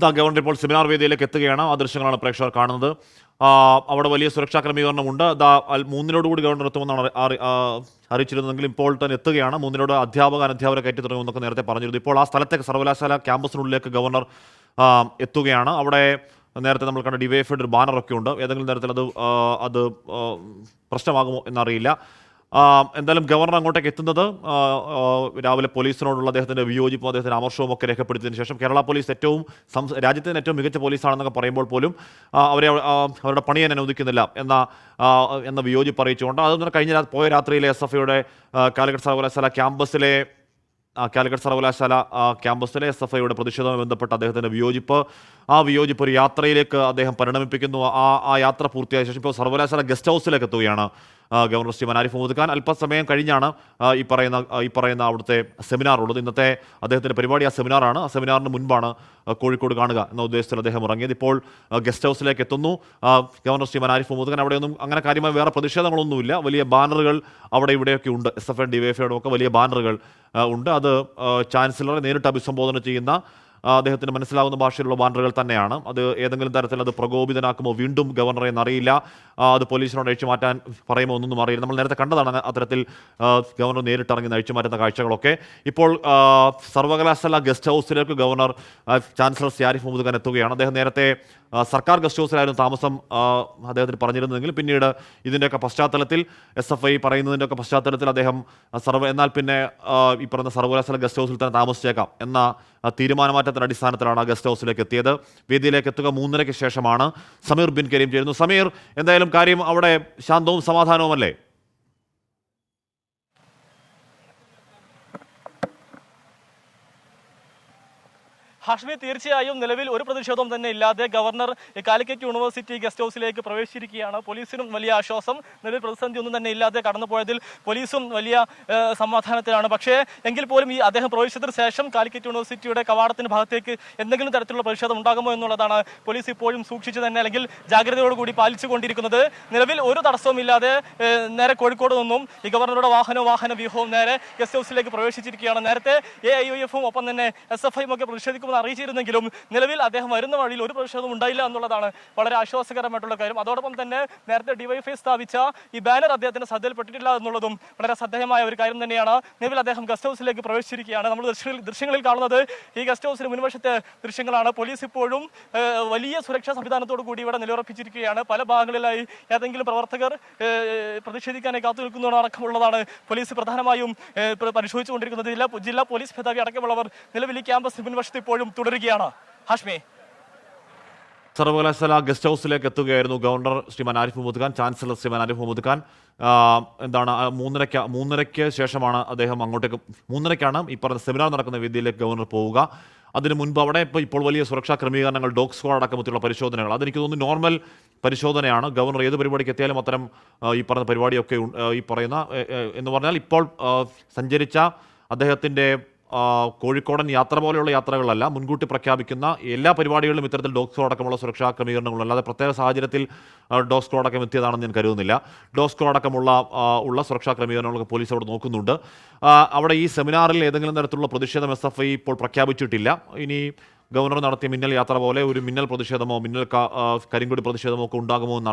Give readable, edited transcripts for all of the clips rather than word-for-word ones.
Governor ഇപ്പോൾ seminar വേദിയിലേക്ക് എത്തുകയാണ്. ആ ദൃശ്യങ്ങളാണ് പ്രേക്ഷകർ കാണുന്നത്. അവിടെ വലിയ സുരക്ഷാ ക്രമീകരണമുണ്ട്. 3-നോടുകൂടി ഗവർണർ എത്തുമെന്നാണ് അറിയിച്ചിരുന്നതെങ്കിൽ ഇപ്പോൾ തന്നെ എത്തുകയാണ്. 3-നോട് അധ്യാപകരെ കയറ്റി തുടങ്ങുമെന്നൊക്കെ നേരത്തെ പറഞ്ഞിരുന്നു. ഇപ്പോൾ ആ സ്ഥലത്തേക്ക് സർവകലാശാല ക്യാമ്പസിനുള്ളിലേക്ക് ഗവർണർ എത്തുകയാണ്. അവിടെ നേരത്തെ നമ്മൾ കണ്ട ഡിവൈഎഫ്ഐയുടെ ഒരു ബാനറൊക്കെ ഉണ്ട്. ഏതെങ്കിലും തരത്തിൽ അത് പ്രശ്നമാകുമോ എന്നറിയില്ല. എന്തായാലും ഗവർണർ അങ്ങോട്ടേക്ക് എത്തുന്നത് രാവിലെ പോലീസിനോടുള്ള അദ്ദേഹത്തിൻ്റെ വിയോജിപ്പും അദ്ദേഹത്തിൻ്റെ അമർഷവും ഒക്കെ രേഖപ്പെടുത്തിയതിനു ശേഷം കേരള പോലീസ് രാജ്യത്തിന് ഏറ്റവും മികച്ച പോലീസാണെന്നൊക്കെ പറയുമ്പോൾ പോലും അവരുടെ പണി ചെയ്യാൻ അനുവദിക്കുന്നില്ല എന്ന വിയോജിപ്പ് അറിയിച്ചുകൊണ്ട് അത് പോയ രാത്രിയിലെ SFIയുടെ കാലിക്കറ്റ് സർവകലാശാല ക്യാമ്പസിലെ SFIയുടെ പ്രതിഷേധവുമായി ബന്ധപ്പെട്ട് അദ്ദേഹത്തിൻ്റെ വിയോജിപ്പ് ഒരു യാത്രയിലേക്ക് അദ്ദേഹം പരിണമിപ്പിക്കുന്നു. ആ യാത്ര പൂർത്തിയായ ശേഷം ഇപ്പോൾ സർവകലാശാല ഗസ്റ്റ് ഹൗസിലേക്ക് എത്തുകയാണ് ഗവർണർ ശ്രീമാൻ ആരിഫ് മുഹമ്മദ് ഖാൻ. അല്പസമയം കഴിഞ്ഞാണ് ഈ പറയുന്ന അവിടുത്തെ സെമിനാർ ഉള്ളത്. ഇന്നത്തെ അദ്ദേഹത്തിൻ്റെ പരിപാടി ആ സെമിനാറാണ്. ആ സെമിനാറിന് മുൻപാണ് കോഴിക്കോട് കാണുക എന്ന ഉദ്ദേശത്തിൽ അദ്ദേഹം ഇറങ്ങിയത്. ഇപ്പോൾ ഗസ്റ്റ് ഹൗസിലേക്ക് എത്തുന്നു ഗവർണർ ശ്രീമാൻ ആരിഫ് മുഹമ്മദ് ഖാൻ. അവിടെയൊന്നും അങ്ങനെ കാര്യമായി വേറെ പ്രതിഷേധങ്ങളൊന്നുമില്ല. വലിയ ബാനറുകൾ അവിടെ ഇവിടെയൊക്കെ ഉണ്ട്. SFI DYFIയുടെ ഒക്കെ വലിയ ബാനറുകൾ ഉണ്ട്. അത് ചാൻസലറെ നേരിട്ട് അഭിസംബോധന ചെയ്യുന്ന അദ്ദേഹത്തിന് മനസ്സിലാവുന്ന ഭാഷയിലുള്ള ബാനറുകൾ തന്നെയാണ്. അത് ഏതെങ്കിലും തരത്തിൽ അത് പ്രകോപിതനാക്കുമോ വീണ്ടും ഗവർണറെ എന്നറിയില്ല. അത് പോലീസിനോട് അഴിച്ചുമാറ്റാൻ പറയുമോ ഒന്നും അറിയില്ല. നമ്മൾ നേരത്തെ കണ്ടതാണ് അത്തരത്തിൽ ഗവർണർ നേരിട്ടിറങ്ങി അഴിച്ചുമാറ്റുന്ന കാഴ്ചകളൊക്കെ. ഇപ്പോൾ സർവകലാശാല ഗസ്റ്റ് ഹൗസിലേക്ക് ഗവർണർ ചാൻസലർ ആരിഫ് മുഹമ്മദ് ഖാൻ എത്തുകയാണ്. അദ്ദേഹം നേരത്തെ സർക്കാർ ഗസ്റ്റ് ഹൗസിലായിരുന്നു താമസം അദ്ദേഹത്തിന് പറഞ്ഞിരുന്നെങ്കിൽ പിന്നീട് ഇതിൻ്റെയൊക്കെ പശ്ചാത്തലത്തിൽ SFI പറയുന്നതിൻ്റെയൊക്കെ പശ്ചാത്തലത്തിൽ അദ്ദേഹം എന്നാൽ പിന്നെ ഈ പറയുന്ന സർവകലാശാല ഗസ്റ്റ് ഹൗസിൽ തന്നെ താമസിച്ചേക്കാം എന്ന തീരുമാനമാറ്റത്തിൻ്റെ അടിസ്ഥാനത്തിലാണ് ആ ഗസ്റ്റ് ഹൗസിലേക്ക് എത്തിയത്. വേദിയിലേക്ക് എത്തുക 3:30 ശേഷമാണ്. സമീർ ബിൻ കരീം ചേരുന്നു. സമീർ, എന്തായാലും കാര്യം അവിടെ ശാന്തവും സമാധാനവുമല്ലേ? ഹാഷ്മി, തീർച്ചയായും നിലവിൽ ഒരു പ്രതിഷേധവും തന്നെ ഇല്ലാതെ ഗവർണർ കാലിക്കറ്റ് യൂണിവേഴ്സിറ്റി ഗസ്റ്റ് ഹൗസിലേക്ക് പ്രവേശിച്ചിരിക്കുകയാണ്. പോലീസിനും വലിയ ആശ്വാസം. നിലവിൽ പ്രതിസന്ധി ഒന്നും തന്നെ ഇല്ലാതെ കടന്നുപോയതിൽ പോലീസും വലിയ സമാധാനത്തിലാണ്. പക്ഷേ എങ്കിൽ പോലും ഈ അദ്ദേഹം പ്രവേശിച്ചതിന് ശേഷം കാലിക്കറ്റ് യൂണിവേഴ്സിറ്റിയുടെ കവാടത്തിന് ഭാഗത്തേക്ക് എന്തെങ്കിലും തരത്തിലുള്ള പ്രതിഷേധം ഉണ്ടാകുമോ എന്നുള്ളതാണ് പോലീസ് ഇപ്പോഴും സൂക്ഷിച്ചു തന്നെ അല്ലെങ്കിൽ ജാഗ്രതയോടുകൂടി പാലിച്ചുകൊണ്ടിരിക്കുന്നത്. നിലവിൽ ഒരു തടസ്സവും ഇല്ലാതെ നേരെ കോഴിക്കോട് നിന്നും ഈ ഗവർണറുടെ വാഹന വ്യൂഹവും നേരെ ഗസ്റ്റ് ഹൗസിലേക്ക് പ്രവേശിച്ചിരിക്കുകയാണ്. നേരത്തെ AIYF ഒപ്പം തന്നെ SFI ഒക്കെ പ്രതിഷേധിക്കും അറിയിച്ചിരുന്നെങ്കിലും നിലവിൽ അദ്ദേഹം വരുന്ന വഴിയിൽ ഒരു പ്രതിഷേധവും ഉണ്ടായില്ല എന്നുള്ളതാണ് വളരെ ആശ്വാസകരമായിട്ടുള്ള കാര്യം. അതോടൊപ്പം തന്നെ നേരത്തെ DYFI സ്ഥാപിച്ച ഈ ബാനർ അദ്ദേഹത്തിന്റെ ശ്രദ്ധയിൽപ്പെട്ടിട്ടില്ല എന്നുള്ളതും വളരെ ശ്രദ്ധേയമായ ഒരു കാര്യം തന്നെയാണ്. നിലവിൽ അദ്ദേഹം ഗസ്റ്റ് ഹൗസിലേക്ക് പ്രവേശിച്ചിരിക്കുകയാണ്. നമ്മൾ ദൃശ്യങ്ങളിൽ കാണുന്നത് ഈ ഗസ്റ്റ് ഹൗസിന് മുൻവശത്തെ ദൃശ്യങ്ങളാണ്. പോലീസ് ഇപ്പോഴും വലിയ സുരക്ഷാ സംവിധാനത്തോടു കൂടി ഇവിടെ നിലയുറപ്പിച്ചിരിക്കുകയാണ്. പല ഭാഗങ്ങളിലായി ഏതെങ്കിലും പ്രവർത്തകർ പ്രതിഷേധിക്കാനായി കാത്തു നിൽക്കുന്നതോ അടക്കമുള്ളതാണ് പോലീസ് പ്രധാനമായും പരിശോധിച്ചുകൊണ്ടിരിക്കുന്നത്. ജില്ലാ പോലീസ് മേധാവി അടക്കമുള്ളവർ നിലവിൽ ഈ ക്യാമ്പസിന് മുൻവശത്ത് ഇപ്പോഴും തുടരുകയാണ്. ഹാഷ്മി, സർവകലാശാല ഗസ്റ്റ് ഹൗസിലേക്ക് എത്തുകയായിരുന്നു ഗവർണർ ശ്രീമാൻ ആരിഫ് മുഹമ്മദ് ഖാൻ, ചാൻസലർ ശ്രീമാൻ ആരിഫ് മുഹമ്മദ് ഖാൻ. എന്താണ് 3:30 ശേഷമാണ് അദ്ദേഹം അങ്ങോട്ടേക്ക് 3:30 ഈ പറഞ്ഞ സെമിനാർ നടക്കുന്ന വേദിയിലേക്ക് ഗവർണർ പോവുക. അതിന് മുൻപ് അവിടെ ഇപ്പോൾ വലിയ സുരക്ഷാ ക്രമീകരണങ്ങൾ, ഡോഗ് സ്ക്വാഡ് അടക്കമൊത്തുള്ള പരിശോധനകൾ, അതെനിക്ക് തോന്നുന്നു നോർമൽ പരിശോധനയാണ്. ഗവർണർ ഏത് പരിപാടിക്ക് എത്തിയാലും അത്തരം ഈ പറഞ്ഞ പരിപാടിയൊക്കെ ഈ പറയുന്ന എന്ന് പറഞ്ഞാൽ ഇപ്പോൾ സഞ്ചരിച്ച അദ്ദേഹത്തിൻ്റെ കോഴിക്കോടൻ യാത്ര പോലെയുള്ള യാത്രകളല്ല, മുൻകൂട്ടി പ്രഖ്യാപിക്കുന്ന എല്ലാ പരിപാടികളിലും ഇത്തരത്തിൽ ഡോഗ് സ്ക്വാഡ് അടക്കമുള്ള സുരക്ഷാ ക്രമീകരണങ്ങളും, അല്ലാതെ പ്രത്യേക സാഹചര്യത്തിൽ ഡോഗ് സ്ക്വാഡ് അടക്കം എത്തിയതാണെന്ന് ഞാൻ കരുതുന്നില്ല. ഡോഗ് സ്ക്വാഡ് അടക്കമുള്ള സുരക്ഷാ ക്രമീകരണങ്ങളൊക്കെ പോലീസ് അവിടെ നോക്കുന്നുണ്ട്. അവിടെ ഈ സെമിനാറിൽ ഏതെങ്കിലും തരത്തിലുള്ള പ്രതിഷേധം SFI ഇപ്പോൾ പ്രഖ്യാപിച്ചിട്ടില്ല. ഇനി ഗവർണർ നടത്തിയ മിന്നൽ യാത്ര പോലെ ഒരു മിന്നൽ പ്രതിഷേധമോ കരിങ്കൊടി പ്രതിഷേധമോ ഒക്കെ ഉണ്ടാകുമോ എന്ന്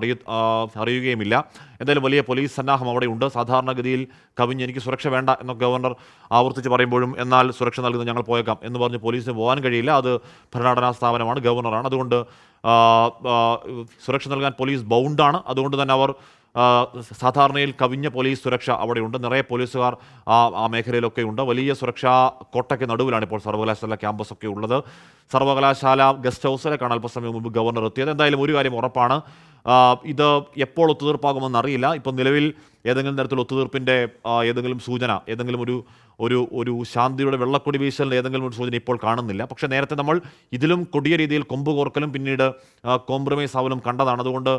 അറിയുകയുമില്ല. എന്തായാലും വലിയ പോലീസ് സന്നാഹം അവിടെയുണ്ട്. സാധാരണഗതിയിൽ കവിഞ്ഞ് എനിക്ക് സുരക്ഷ വേണ്ട എന്നൊക്കെ ഗവർണർ ആവർത്തിച്ച് പറയുമ്പോഴും എന്നാൽ സുരക്ഷ നൽകുന്നത് ഞങ്ങൾ പോയേക്കാം എന്ന് പറഞ്ഞ് പോലീസിന് പോകാൻ കഴിയില്ല. അത് ഭരണഘടനാ സ്ഥാപനമാണ്, ഗവർണറാണ്. അതുകൊണ്ട് സുരക്ഷ നൽകാൻ പോലീസ് ബൗണ്ടാണ്. അതുകൊണ്ട് തന്നെ അവർ സാധാരണയിൽ കവിഞ്ഞ പോലീസ് സുരക്ഷ അവിടെയുണ്ട്. നിറയെ പോലീസുകാർ ആ മേഖലയിലൊക്കെ ഉണ്ട്. വലിയ സുരക്ഷാ കോട്ടയ്ക്ക് നടുവിലാണ് ഇപ്പോൾ സർവകലാശാല ക്യാമ്പസൊക്കെ ഉള്ളത്. സർവകലാശാല ഗസ്റ്റ് ഹൗസിലേക്കാണ് അല്പസമയം മുമ്പ് ഗവർണർ എത്തിയത്. എന്തായാലും ഒരു കാര്യം ഉറപ്പാണ്, ഇത് എപ്പോൾ ഒത്തുതീർപ്പാകുമെന്ന് അറിയില്ല. ഇപ്പം നിലവിൽ ഏതെങ്കിലും തരത്തിൽ ഒത്തുതീർപ്പിൻ്റെ ഏതെങ്കിലും സൂചന, ഏതെങ്കിലും ഒരു ശാന്തിയുടെ വെള്ളക്കൊടി വീശലിൻ്റെ ഏതെങ്കിലും ഒരു സൂചന ഇപ്പോൾ കാണുന്നില്ല. പക്ഷേ നേരത്തെ നമ്മൾ ഇതിലും കൊടിയ രീതിയിൽ കൊമ്പ് കോർക്കലും പിന്നീട് കോംപ്രമൈസ് ആവലും കണ്ടതാണ്. അതുകൊണ്ട്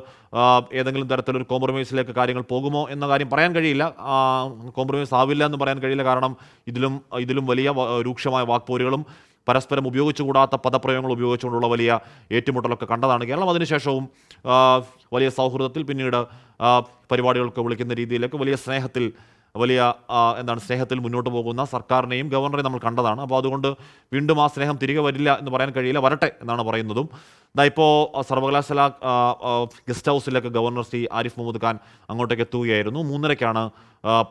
ഏതെങ്കിലും തരത്തിലൊരു കോംപ്രമൈസിലേക്ക് കാര്യങ്ങൾ പോകുമോ എന്ന കാര്യം പറയാൻ കഴിയില്ല. കോംപ്രമൈസ് ആവില്ല എന്ന് പറയാൻ കഴിയില്ല. കാരണം ഇതിലും വലിയ രൂക്ഷമായ വാക്പോരുകളും പരസ്പരം ഉപയോഗിച്ചുകൂടാത്ത പദപ്രയോഗങ്ങൾ ഉപയോഗിച്ചുകൊണ്ടുള്ള വലിയ ഏറ്റുമുട്ടലൊക്കെ കണ്ടതാണ് കേരളം. അതിനുശേഷവും വലിയ സൗഹൃദത്തിൽ പിന്നീട് പരിപാടികൾക്ക് വിളിക്കുന്ന രീതിയിലേക്ക് വലിയ സ്നേഹത്തിൽ വലിയ എന്താണ് സ്നേഹത്തിൽ മുന്നോട്ട് പോകുന്ന സർക്കാരിനെയും ഗവർണറെ നമ്മൾ കണ്ടതാണ്. അപ്പോൾ അതുകൊണ്ട് വീണ്ടും ആ സ്നേഹം തിരികെ വരില്ല എന്ന് പറയാൻ കഴിയില്ല, വരട്ടെ എന്നാണ് പറയുന്നതും. ഇപ്പോൾ സർവകലാശാല ഗസ്റ്റ് ഹൗസിലേക്ക് ഗവർണർ ശ്രീ ആരിഫ് മുഹമ്മദ് ഖാൻ അങ്ങോട്ടേക്ക് എത്തുകയായിരുന്നു. 3:30-ക്കാണ്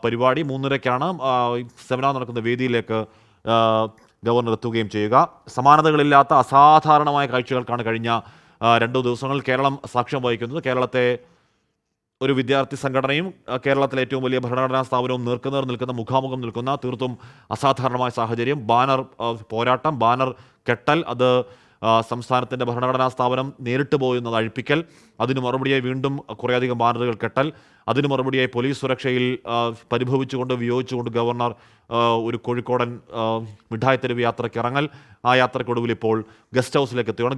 പരിപാടി. 3:30-ക്കാണ് സെമിനാർ നടക്കുന്ന വേദിയിലേക്ക് ഗവർണർ എത്തുകയും ചെയ്യുക. സമാനതകളില്ലാത്ത അസാധാരണമായ കാഴ്ചകൾക്കാണ് കഴിഞ്ഞ 2 ദിവസങ്ങൾ കേരളം സാക്ഷ്യം വഹിക്കുന്നത്. കേരളത്തെ ഒരു വിദ്യാർത്ഥി സംഘടനയും കേരളത്തിലെ ഏറ്റവും വലിയ ഭരണഘടനാ സ്ഥാപനവും നേർക്കുനേർ നിൽക്കുന്ന, മുഖാമുഖം നിൽക്കുന്ന തീർത്തും അസാധാരണമായ സാഹചര്യം. ബാനർ പോരാട്ടം, ബാനർ കെട്ടൽ, അത് സംസ്ഥാനത്തിൻ്റെ ഭരണഘടനാ സ്ഥാപനം നേരിട്ട് പോകുന്നത് അഴിപ്പിക്കൽ, അതിന് മറുപടിയായി വീണ്ടും കുറേയധികം ബാനറുകൾ കെട്ടൽ, അതിന് മറുപടിയായി പോലീസ് സുരക്ഷയിൽ പരിഭവിച്ചുകൊണ്ട് വിയോജിച്ചുകൊണ്ട് ഗവർണർ ഒരു കോഴിക്കോടൻ മിഠായി തെരുവ് യാത്രയ്ക്ക് ഇറങ്ങൽ. ആ യാത്രയ്ക്കൊടുവിൽ ഇപ്പോൾ ഗസ്റ്റ് ഹൗസിലേക്ക് എത്തുകയാണ്.